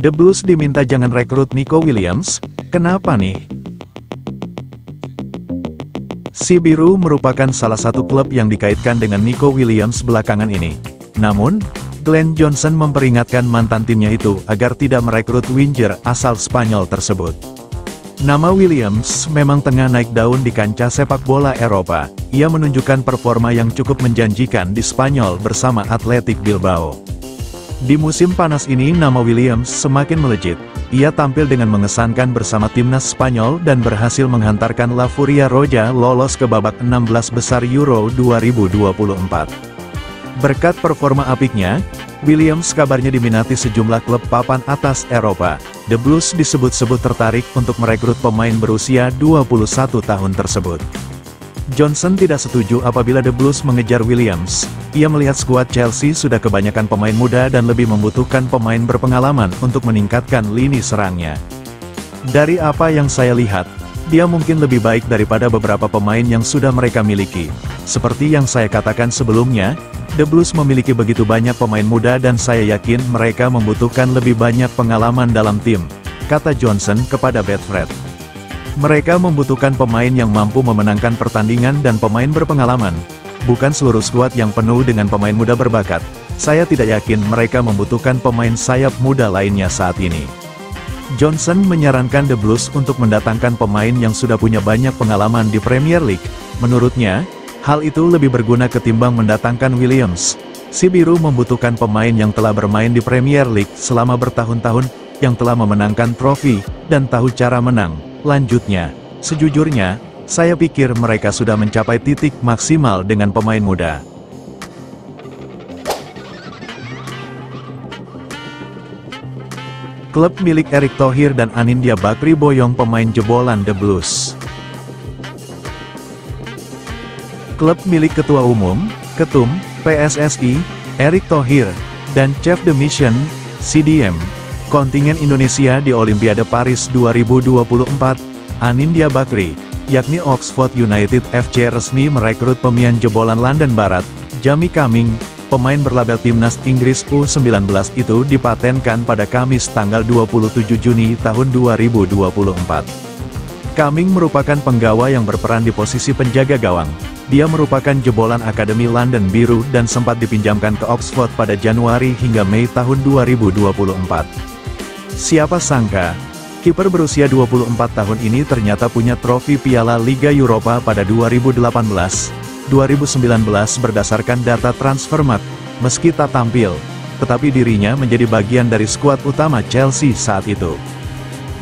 The Blues diminta jangan rekrut Nico Williams, kenapa nih? Si Biru merupakan salah satu klub yang dikaitkan dengan Nico Williams belakangan ini. Namun, Glenn Johnson memperingatkan mantan timnya itu agar tidak merekrut winger asal Spanyol tersebut. Nama Williams memang tengah naik daun di kancah sepak bola Eropa. Ia menunjukkan performa yang cukup menjanjikan di Spanyol bersama Athletic Bilbao. Di musim panas ini nama Williams semakin melejit. Ia tampil dengan mengesankan bersama timnas Spanyol dan berhasil menghantarkan La Furia Roja lolos ke babak 16 besar Euro 2024. Berkat performa apiknya, Williams kabarnya diminati sejumlah klub papan atas Eropa. The Blues disebut-sebut tertarik untuk merekrut pemain berusia 21 tahun tersebut. Johnson tidak setuju apabila The Blues mengejar Williams. Ia melihat skuad Chelsea sudah kebanyakan pemain muda dan lebih membutuhkan pemain berpengalaman untuk meningkatkan lini serangnya. Dari apa yang saya lihat, dia mungkin lebih baik daripada beberapa pemain yang sudah mereka miliki. Seperti yang saya katakan sebelumnya, The Blues memiliki begitu banyak pemain muda dan saya yakin mereka membutuhkan lebih banyak pengalaman dalam tim, kata Johnson kepada Betfred. Mereka membutuhkan pemain yang mampu memenangkan pertandingan dan pemain berpengalaman, bukan seluruh skuad yang penuh dengan pemain muda berbakat. Saya tidak yakin mereka membutuhkan pemain sayap muda lainnya saat ini. Johnson menyarankan The Blues untuk mendatangkan pemain yang sudah punya banyak pengalaman di Premier League. Menurutnya, hal itu lebih berguna ketimbang mendatangkan Williams. Si Biru membutuhkan pemain yang telah bermain di Premier League selama bertahun-tahun, yang telah memenangkan trofi, dan tahu cara menang. Lanjutnya, sejujurnya, saya pikir mereka sudah mencapai titik maksimal dengan pemain muda. Klub milik Erick Thohir dan Anindya Bakri boyong pemain jebolan The Blues. Klub milik Ketua Umum, Ketum, PSSI, Erick Thohir, dan Chef de Mission, CDM, kontingen Indonesia di Olimpiade Paris 2024, Anindya Bakri, yakni Oxford United FC resmi merekrut pemain jebolan London Barat, Jamie Cumming, pemain berlabel timnas Inggris U19 itu dipatenkan pada Kamis tanggal 27 Juni tahun 2024. Cumming merupakan penggawa yang berperan di posisi penjaga gawang. Dia merupakan jebolan Akademi London Biru dan sempat dipinjamkan ke Oxford pada Januari hingga Mei tahun 2024. Siapa sangka, kiper berusia 24 tahun ini ternyata punya trofi Piala Liga Eropa pada 2018-2019 berdasarkan data Transfermarkt. Meski tak tampil, tetapi dirinya menjadi bagian dari skuad utama Chelsea saat itu.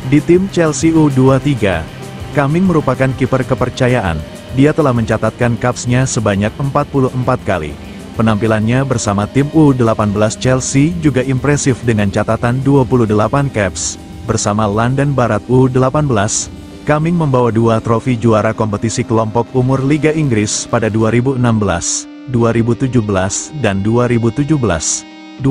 Di tim Chelsea U23, Cumming merupakan kiper kepercayaan. Dia telah mencatatkan caps-nya sebanyak 44 kali. Penampilannya bersama tim U18 Chelsea juga impresif dengan catatan 28 caps. Bersama London Barat U18, Cumming membawa 2 trofi juara kompetisi kelompok umur Liga Inggris pada 2016, 2017, dan 2017-2018.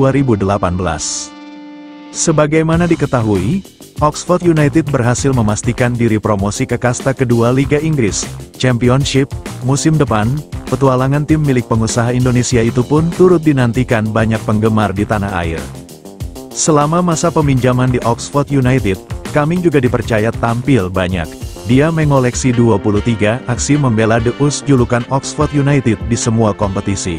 Sebagaimana diketahui, Oxford United berhasil memastikan diri promosi ke kasta kedua Liga Inggris, Championship, musim depan. Petualangan tim milik pengusaha Indonesia itu pun turut dinantikan banyak penggemar di tanah air. Selama masa peminjaman di Oxford United, Cumming juga dipercaya tampil banyak. Dia mengoleksi 23 aksi membela The Us julukan Oxford United di semua kompetisi.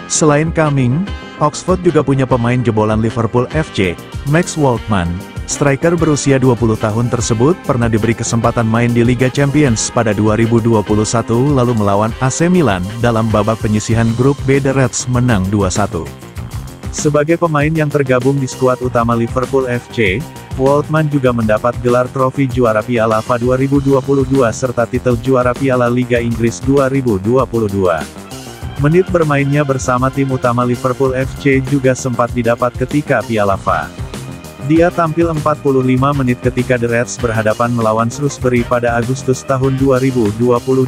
Selain Cumming, Oxford juga punya pemain jebolan Liverpool FC, Max Waldman. Striker berusia 20 tahun tersebut pernah diberi kesempatan main di Liga Champions pada 2021 lalu melawan AC Milan dalam babak penyisihan grup B. The Reds menang 2-1. Sebagai pemain yang tergabung di skuad utama Liverpool FC, Waldman juga mendapat gelar trofi juara Piala FA 2022 serta titel juara Piala Liga Inggris 2022. Menit bermainnya bersama tim utama Liverpool FC juga sempat didapat ketika Piala FA. Dia tampil 45 menit ketika The Reds berhadapan melawan Shrewsbury pada Agustus tahun 2022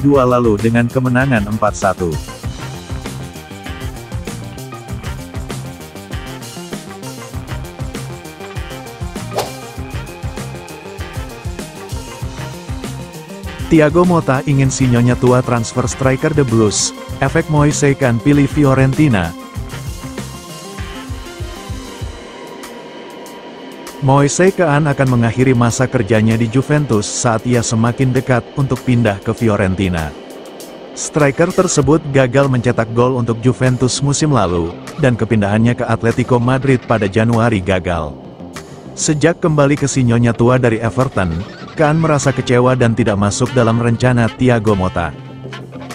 lalu dengan kemenangan 4-1. Thiago Motta ingin si nyonya tua transfer striker The Blues, efek Moise Kean pilih Fiorentina. Moise Kean akan mengakhiri masa kerjanya di Juventus saat ia semakin dekat untuk pindah ke Fiorentina. Striker tersebut gagal mencetak gol untuk Juventus musim lalu, dan kepindahannya ke Atletico Madrid pada Januari gagal. Sejak kembali ke si nyonya tua dari Everton, Kean merasa kecewa dan tidak masuk dalam rencana Thiago Motta.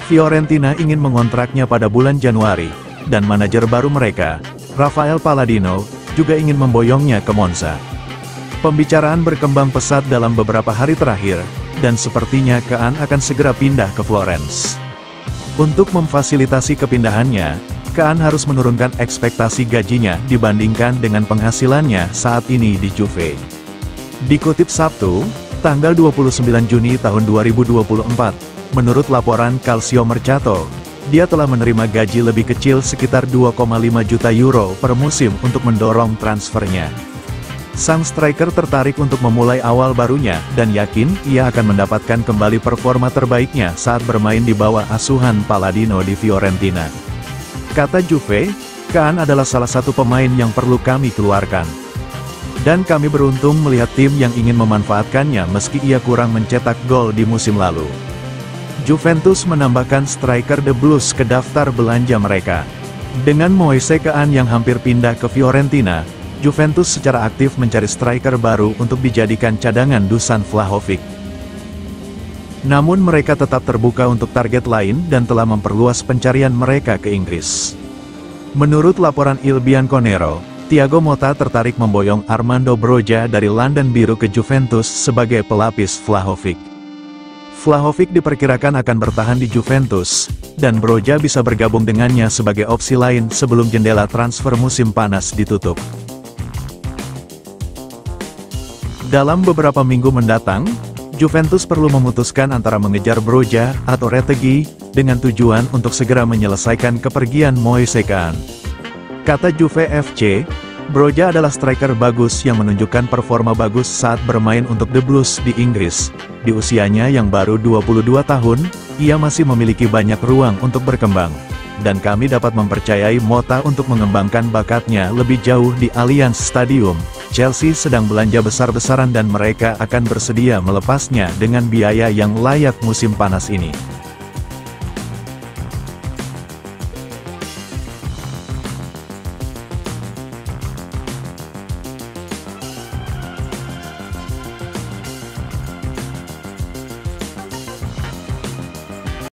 Fiorentina ingin mengontraknya pada bulan Januari, dan manajer baru mereka, Rafael Palladino, juga ingin memboyongnya ke Monza. Pembicaraan berkembang pesat dalam beberapa hari terakhir, dan sepertinya Kean akan segera pindah ke Florence. Untuk memfasilitasi kepindahannya, Kean harus menurunkan ekspektasi gajinya dibandingkan dengan penghasilannya saat ini di Juve. Dikutip Sabtu, tanggal 29 Juni tahun 2024, menurut laporan Calcio Mercato, dia telah menerima gaji lebih kecil sekitar 2,5 juta euro per musim untuk mendorong transfernya. Sang striker tertarik untuk memulai awal barunya, dan yakin ia akan mendapatkan kembali performa terbaiknya saat bermain di bawah asuhan Palladino di Fiorentina. Kata Juve, Kean adalah salah satu pemain yang perlu kami keluarkan. Dan kami beruntung melihat tim yang ingin memanfaatkannya meski ia kurang mencetak gol di musim lalu. Juventus menambahkan striker The Blues ke daftar belanja mereka. Dengan Moise Kean yang hampir pindah ke Fiorentina, Juventus secara aktif mencari striker baru untuk dijadikan cadangan Dusan Vlahovic. Namun mereka tetap terbuka untuk target lain dan telah memperluas pencarian mereka ke Inggris. Menurut laporan Il Bianconero, Thiago Motta tertarik memboyong Armando Broja dari London Biru ke Juventus sebagai pelapis Vlahovic. Vlahovic diperkirakan akan bertahan di Juventus, dan Broja bisa bergabung dengannya sebagai opsi lain sebelum jendela transfer musim panas ditutup. Dalam beberapa minggu mendatang, Juventus perlu memutuskan antara mengejar Broja atau Retegui, dengan tujuan untuk segera menyelesaikan kepergian Moise Kean. Kata Juve FC, Broja adalah striker bagus yang menunjukkan performa bagus saat bermain untuk The Blues di Inggris. Di usianya yang baru 22 tahun, ia masih memiliki banyak ruang untuk berkembang. Dan kami dapat mempercayai Motta untuk mengembangkan bakatnya lebih jauh di Allianz Stadium. Chelsea sedang belanja besar-besaran dan mereka akan bersedia melepasnya dengan biaya yang layak musim panas ini.